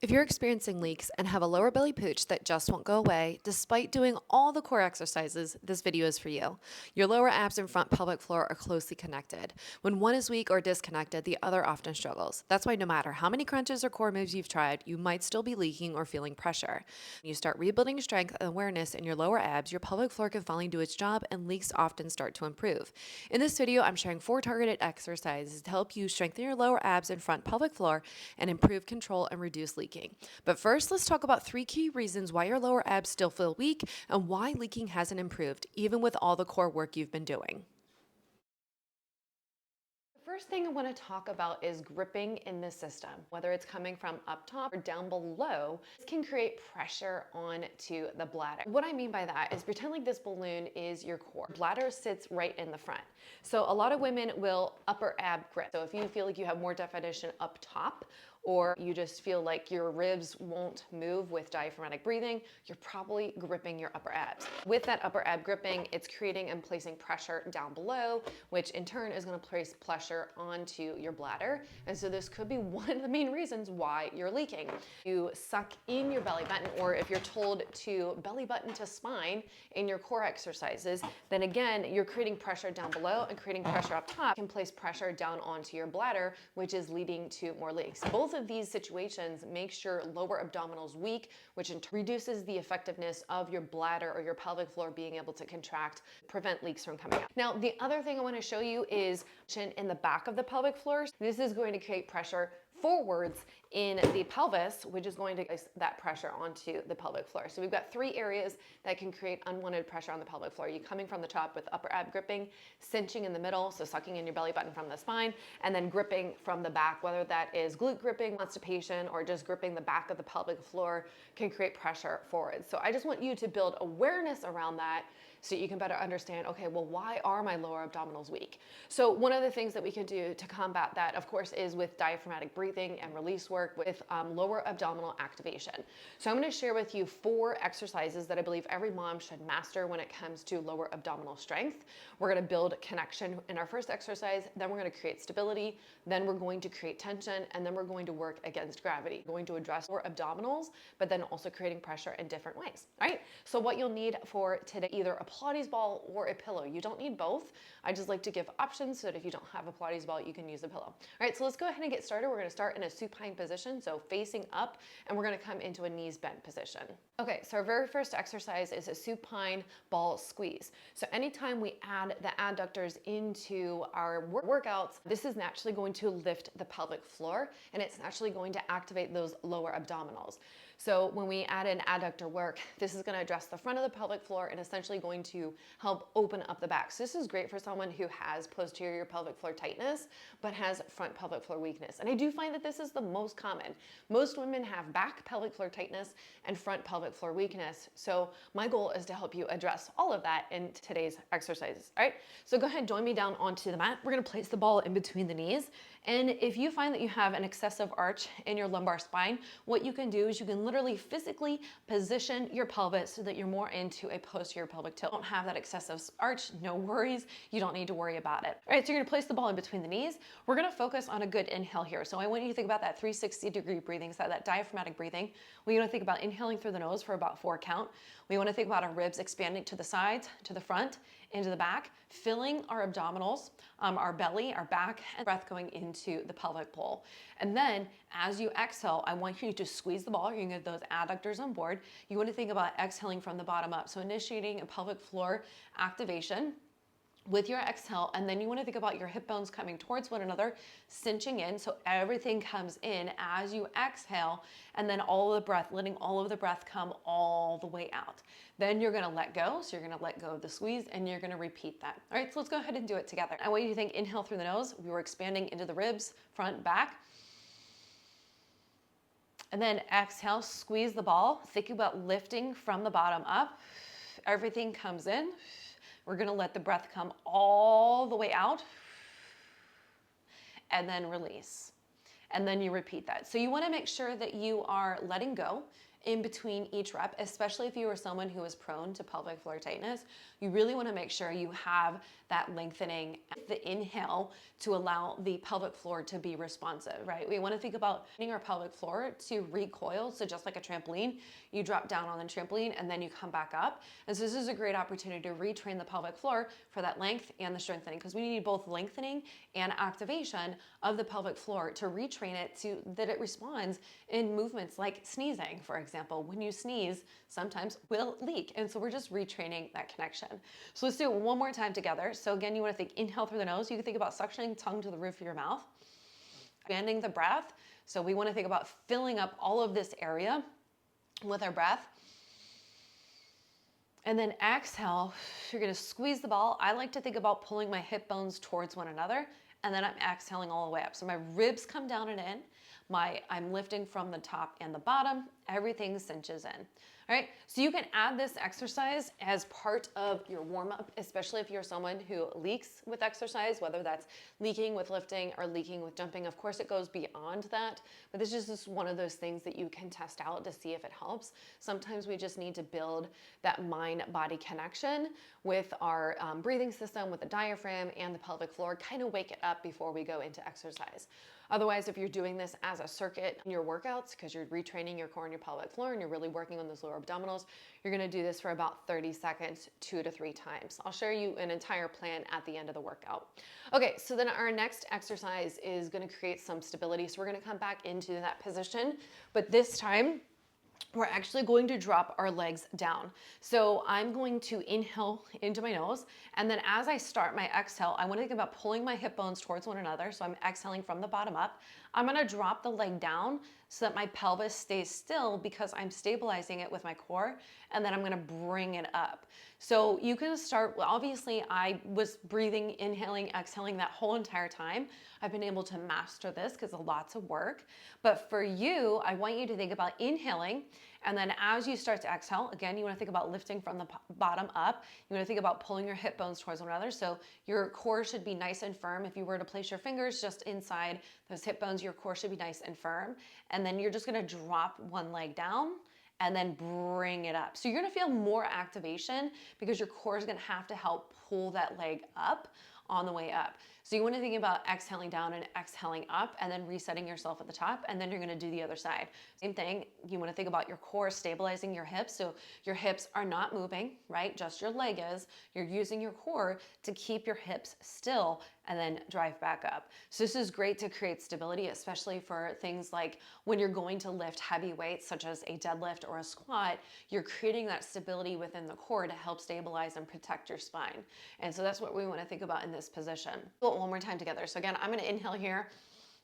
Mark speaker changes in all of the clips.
Speaker 1: If you're experiencing leaks and have a lower belly pooch that just won't go away, despite doing all the core exercises, this video is for you. Your lower abs and front pelvic floor are closely connected. When one is weak or disconnected, the other often struggles. That's why no matter how many crunches or core moves you've tried, you might still be leaking or feeling pressure. When you start rebuilding strength and awareness in your lower abs, your pelvic floor can finally do its job and leaks often start to improve. In this video, I'm sharing 4 targeted exercises to help you strengthen your lower abs and front pelvic floor and improve control and reduce leaking. But first, let's talk about 3 key reasons why your lower abs still feel weak and why leaking hasn't improved, even with all the core work you've been doing. The first thing I want to talk about is gripping in the system. Whether it's coming from up top or down below, this can create pressure onto the bladder. What I mean by that is pretend like this balloon is your core. Bladder sits right in the front. So a lot of women will upper ab grip. So if you feel like you have more definition up top, or you just feel like your ribs won't move with diaphragmatic breathing, you're probably gripping your upper abs. With that upper ab gripping, it's creating and placing pressure down below, which in turn is going to place pressure onto your bladder. And so this could be one of the main reasons why you're leaking. You suck in your belly button, or if you're told to belly button to spine in your core exercises, then again, you're creating pressure down below and creating pressure up top can place pressure down onto your bladder, which is leading to more leaks. Both of these situations makes your lower abdominals weak, which reduces the effectiveness of your bladder or your pelvic floor being able to contract, prevent leaks from coming out. Now, the other thing I want to show you is in the back of the pelvic floor. This is going to create pressure forwards in the pelvis, which is going to place that pressure onto the pelvic floor. So we've got 3 areas that can create unwanted pressure on the pelvic floor. You coming from the top with upper ab gripping, cinching in the middle, so sucking in your belly button from the spine, and then gripping from the back, whether that is glute gripping, constipation, or just gripping the back of the pelvic floor can create pressure forward. So I just want you to build awareness around that so you can better understand, okay, well, why are my lower abdominals weak? So one of the things that we can do to combat that, of course, is with diaphragmatic breathing and release work with lower abdominal activation. So I'm going to share with you 4 exercises that I believe every mom should master when it comes to lower abdominal strength. We're going to build connection in our first exercise, then we're going to create stability, then we're going to create tension, and then we're going to work against gravity. We're going to address lower abdominals, but then also creating pressure in different ways. All right, so what you'll need for today, either a Pilates ball or a pillow. You don't need both. I just like to give options so that if you don't have a Pilates ball, you can use a pillow. All right, so let's go ahead and get started. We're going to start in a supine position, so facing up, and we're going to come into a knees bent position. Okay, so our very first exercise is a supine ball squeeze. So anytime we add the adductors into our workouts, this is naturally going to lift the pelvic floor, and it's naturally going to activate those lower abdominals. So when we add in adductor work, this is going to address the front of the pelvic floor and essentially going to help open up the back. So this is great for someone who has posterior pelvic floor tightness, but has front pelvic floor weakness. And I do find that this is the most common. Most women have back pelvic floor tightness and front pelvic floor weakness. So my goal is to help you address all of that in today's exercises. All right, so go ahead and join me down onto the mat. We're going to place the ball in between the knees. And if you find that you have an excessive arch in your lumbar spine, what you can do is you can literally physically position your pelvis so that you're more into a posterior pelvic tilt. Don't have that excessive arch, no worries. You don't need to worry about it. All right, so you're gonna place the ball in between the knees. We're gonna focus on a good inhale here. So I want you to think about that 360-degree breathing, so that diaphragmatic breathing. We want to think about inhaling through the nose for about 4 count. We want to think about our ribs expanding to the sides, to the front, into the back, filling our abdominals, our belly, our back, and breath going into the pelvic bowl. And then as you exhale, I want you to squeeze the ball. You're gonna get those adductors on board. You want to think about exhaling from the bottom up. So initiating a pelvic floor activation with your exhale, and then you want to think about your hip bones coming towards one another, cinching in, so everything comes in as you exhale, and then all of the breath, letting all of the breath come all the way out. Then you're going to let go, so you're going to let go of the squeeze, and you're going to repeat that. All right, so let's go ahead and do it together. I want you to think, inhale through the nose. We were expanding into the ribs, front, back. And then exhale, squeeze the ball, think about lifting from the bottom up. Everything comes in. We're going to let the breath come all the way out and then release. And then you repeat that. So you want to make sure that you are letting go in between each rep, especially if you are someone who is prone to pelvic floor tightness. You really want to make sure you have that lengthening, the inhale, to allow the pelvic floor to be responsive, right? We want to think about our pelvic floor to recoil. So just like a trampoline, you drop down on the trampoline and then you come back up. And so this is a great opportunity to retrain the pelvic floor for that length and the strengthening, because we need both lengthening and activation of the pelvic floor to retrain it to that it responds in movements like sneezing, for example. When you sneeze, sometimes will leak. And so we're just retraining that connection. So let's do it one more time together. So again, you want to think inhale through the nose. You can think about suctioning tongue to the roof of your mouth, expanding the breath. So we want to think about filling up all of this area with our breath. And then exhale, you're going to squeeze the ball. I like to think about pulling my hip bones towards one another, and then I'm exhaling all the way up. So my ribs come down and in. I'm lifting from the top and the bottom. Everything cinches in. All right, so you can add this exercise as part of your warm-up, especially if you're someone who leaks with exercise, whether that's leaking with lifting or leaking with jumping. Of course, it goes beyond that, but this is just one of those things that you can test out to see if it helps. Sometimes we just need to build that mind-body connection with our breathing system, with the diaphragm and the pelvic floor, kind of wake it up before we go into exercise. Otherwise, if you're doing this as a circuit in your workouts, because you're retraining your core and your pelvic floor and you're really working on those lower abdominals, you're gonna do this for about 30 seconds, 2 to 3 times. I'll share you an entire plan at the end of the workout. Okay, so then our next exercise is gonna create some stability. So we're gonna come back into that position, but this time, we're actually going to drop our legs down. So I'm going to inhale into my nose, and then as I start my exhale, I want to think about pulling my hip bones towards one another. So I'm exhaling from the bottom up. I'm going to drop the leg down so that my pelvis stays still, because I'm stabilizing it with my core, and then I'm going to bring it up. So you can start, obviously I was breathing, inhaling, exhaling that whole entire time. I've been able to master this because it's lots of work. But for you, I want you to think about inhaling, and then as you start to exhale, again, you want to think about lifting from the bottom up. You want to think about pulling your hip bones towards one another. So your core should be nice and firm. If you were to place your fingers just inside those hip bones, your core should be nice and firm. And then you're just going to drop one leg down and then bring it up. So you're going to feel more activation because your core is going to have to help pull that leg up on the way up. So you want to think about exhaling down and exhaling up, and then resetting yourself at the top, and then you're going to do the other side. Same thing, you want to think about your core stabilizing your hips. So your hips are not moving, right? Just your leg is. You're using your core to keep your hips still and then drive back up. So this is great to create stability, especially for things like when you're going to lift heavy weights, such as a deadlift or a squat. You're creating that stability within the core to help stabilize and protect your spine. And so that's what we want to think about in this position. Do it one more time together. So again, I'm going to inhale here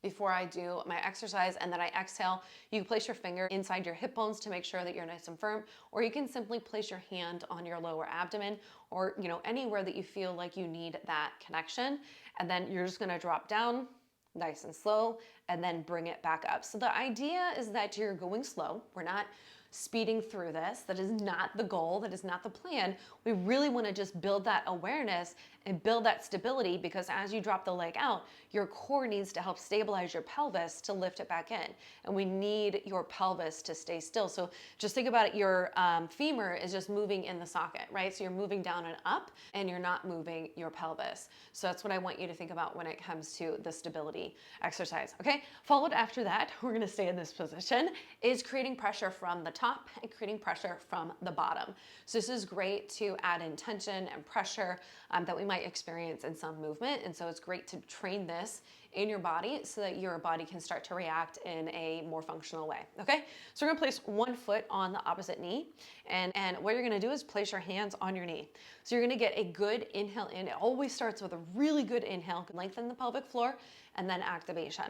Speaker 1: before I do my exercise, and then I exhale. You can place your finger inside your hip bones to make sure that you're nice and firm, or you can simply place your hand on your lower abdomen, or anywhere that you feel like you need that connection. And then you're just going to drop down nice and slow, and then bring it back up. So the idea is that you're going slow. We're not speeding through this. That is not the goal. That is not the plan. We really want to just build that awareness and build that stability, because as you drop the leg out, your core needs to help stabilize your pelvis to lift it back in. And we need your pelvis to stay still. So just think about it. Your femur is just moving in the socket, right? So you're moving down and up, and you're not moving your pelvis. So that's what I want you to think about when it comes to the stability exercise. Okay. Followed after that, we're going to stay in this position, is creating pressure from the top and creating pressure from the bottom. So this is great to add in tension and pressure that we might experience in some movement. And so it's great to train this in your body so that your body can start to react in a more functional way. Okay, so we're gonna place one foot on the opposite knee, and what you're gonna do is place your hands on your knee. So you're gonna get a good inhale in. It always starts with a really good inhale, lengthen the pelvic floor, and then activation.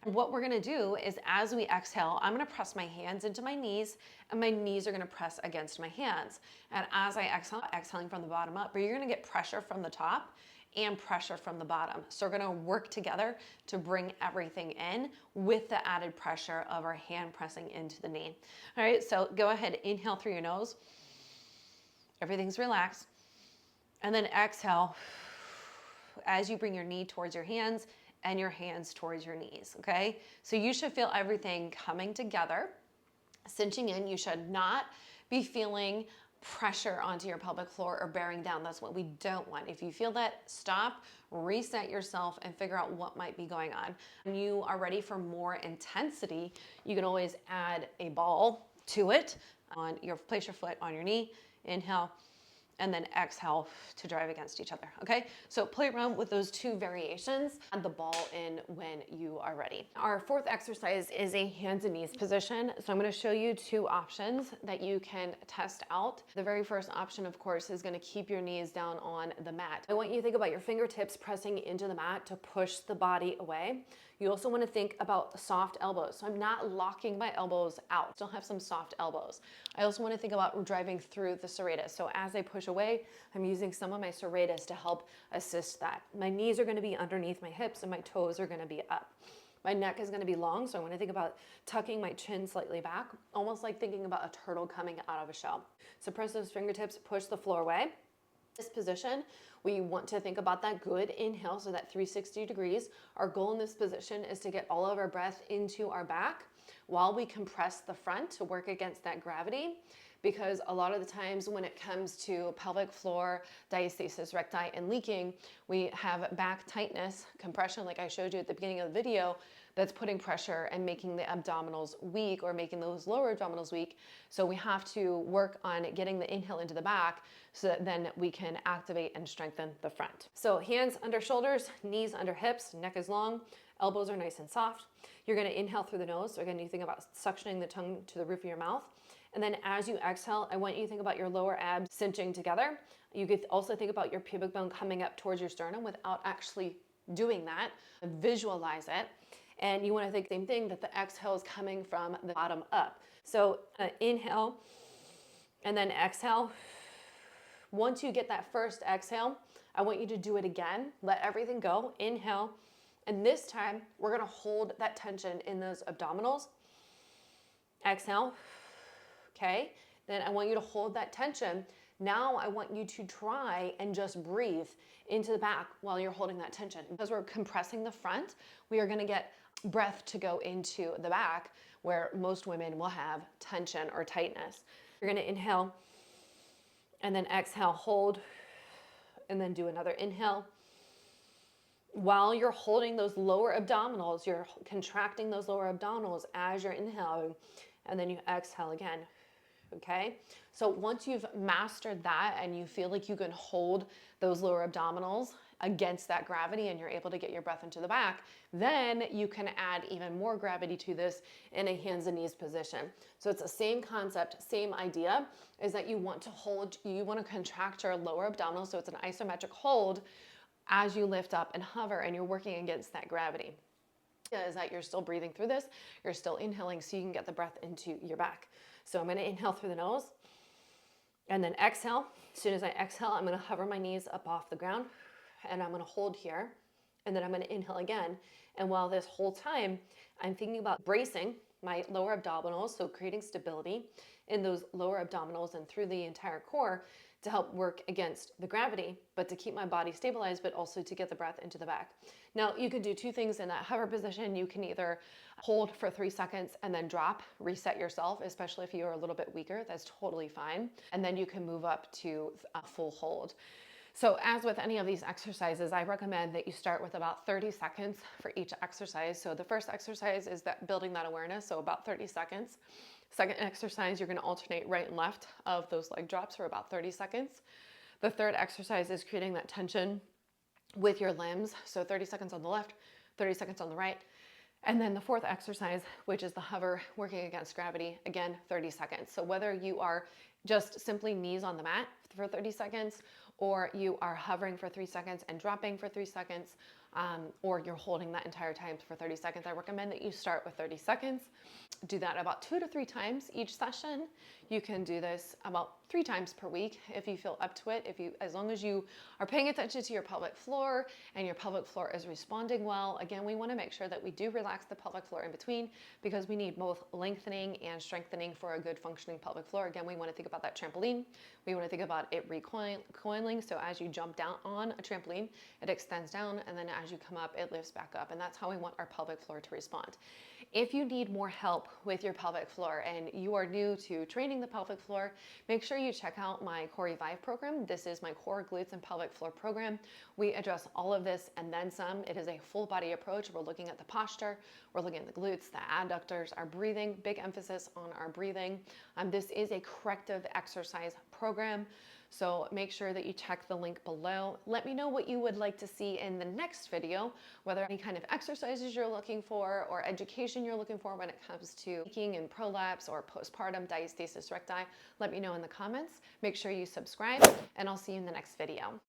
Speaker 1: And what we're gonna do is, as we exhale, I'm gonna press my hands into my knees, and my knees are gonna press against my hands. And as I exhale, exhaling from the bottom up, but you're gonna get pressure from the top and pressure from the bottom. So we're gonna work together to bring everything in with the added pressure of our hand pressing into the knee. All right, so go ahead, inhale through your nose. Everything's relaxed. And then exhale as you bring your knee towards your hands and your hands towards your knees, okay? So you should feel everything coming together cinching in. You should not be feeling pressure onto your pelvic floor or bearing down. That's what we don't want. If you feel that, stop, reset yourself, and figure out what might be going on. When you are ready for more intensity, you can always add a ball to it. Place your foot on your knee, inhale, and then exhale to drive against each other, okay? So play around with those two variations, and the ball in when you are ready. Our fourth exercise is a hands and knees position. So I'm gonna show you two options that you can test out. The very first option, of course, is gonna keep your knees down on the mat. I want you to think about your fingertips pressing into the mat to push the body away. You also want to think about soft elbows. So I'm not locking my elbows out. Still have some soft elbows. I also want to think about driving through the serratus. So as I push away, I'm using some of my serratus to help assist that. My knees are going to be underneath my hips and my toes are going to be up. My neck is going to be long, so I want to think about tucking my chin slightly back, almost like thinking about a turtle coming out of a shell. So press those fingertips, push the floor away. This position, we want to think about that good inhale, so that 360 degrees. Our goal in this position is to get all of our breath into our back while we compress the front to work against that gravity. Because a lot of the times when it comes to pelvic floor diastasis recti and leaking, we have back tightness, compression, like I showed you at the beginning of the video, that's putting pressure and making the abdominals weak or making those lower abdominals weak. So we have to work on getting the inhale into the back so that then we can activate and strengthen the front. So hands under shoulders, knees under hips, neck is long, elbows are nice and soft. You're gonna inhale through the nose. So again, you think about suctioning the tongue to the roof of your mouth. And then as you exhale, I want you to think about your lower abs cinching together. You could also think about your pubic bone coming up towards your sternum without actually doing that. Visualize it. And you want to think the same thing, that the exhale is coming from the bottom up. So inhale and then exhale. Once you get that first exhale, I want you to do it again. Let everything go. Inhale. And this time, we're going to hold that tension in those abdominals. Exhale. Okay. Then I want you to hold that tension. Now I want you to try and just breathe into the back while you're holding that tension. Because we're compressing the front, we are going to get breath to go into the back where most women will have tension or tightness. You're going to inhale and then exhale, hold, and then do another inhale. While you're holding those lower abdominals, you're contracting those lower abdominals as you're inhaling, and then you exhale again. Okay, so once you've mastered that and you feel like you can hold those lower abdominals against that gravity and you're able to get your breath into the back, then you can add even more gravity to this in a hands and knees position. So it's the same concept, same idea, is that you want to contract your lower abdominals, so it's an isometric hold as you lift up and hover and you're working against that gravity. Is that you're still breathing through this, you're still inhaling so you can get the breath into your back. So I'm going to inhale through the nose and then exhale. As soon as I exhale, I'm going to hover my knees up off the ground and I'm going to hold here, and then I'm going to inhale again. And while this whole time I'm thinking about bracing my lower abdominals, so creating stability in those lower abdominals and through the entire core to help work against the gravity, but to keep my body stabilized, but also to get the breath into the back. Now, you can do two things in that hover position. You can either hold for 3 seconds and then drop, reset yourself, especially if you're a little bit weaker, that's totally fine. And then you can move up to a full hold. So as with any of these exercises, I recommend that you start with about 30 seconds for each exercise. So the first exercise is that building that awareness, so about 30 seconds. Second exercise, you're going to alternate right and left of those leg drops for about 30 seconds. The third exercise is creating that tension with your limbs. So 30 seconds on the left, 30 seconds on the right. And then the fourth exercise, which is the hover, working against gravity, again, 30 seconds. So whether you are just simply knees on the mat for 30 seconds, or you are hovering for 3 seconds and dropping for 3 seconds, or you're holding that entire time for 30 seconds, I recommend that you start with 30 seconds. Do that about 2 to 3 times each session. You can do this about 3 times per week if you feel up to it. As long as you are paying attention to your pelvic floor and your pelvic floor is responding well. Again, we want to make sure that we do relax the pelvic floor in between, because we need both lengthening and strengthening for a good functioning pelvic floor. Again, we want to think about that trampoline. We want to think about it recoiling. So as you jump down on a trampoline, it extends down, and then as you come up, it lifts back up. And that's how we want our pelvic floor to respond. If you need more help with your pelvic floor and you are new to training the pelvic floor, make sure you check out my Core Revive program. This is my core glutes and pelvic floor program. We address all of this and then some. It is a full body approach. We're looking at the posture, we're looking at the glutes, the adductors, our breathing, big emphasis on our breathing. This is a corrective exercise program. So make sure that you check the link below. Let me know what you would like to see in the next video, whether any kind of exercises you're looking for or education you're looking for when it comes to leaking and prolapse or postpartum diastasis recti. Let me know in the comments. Make sure you subscribe, and I'll see you in the next video.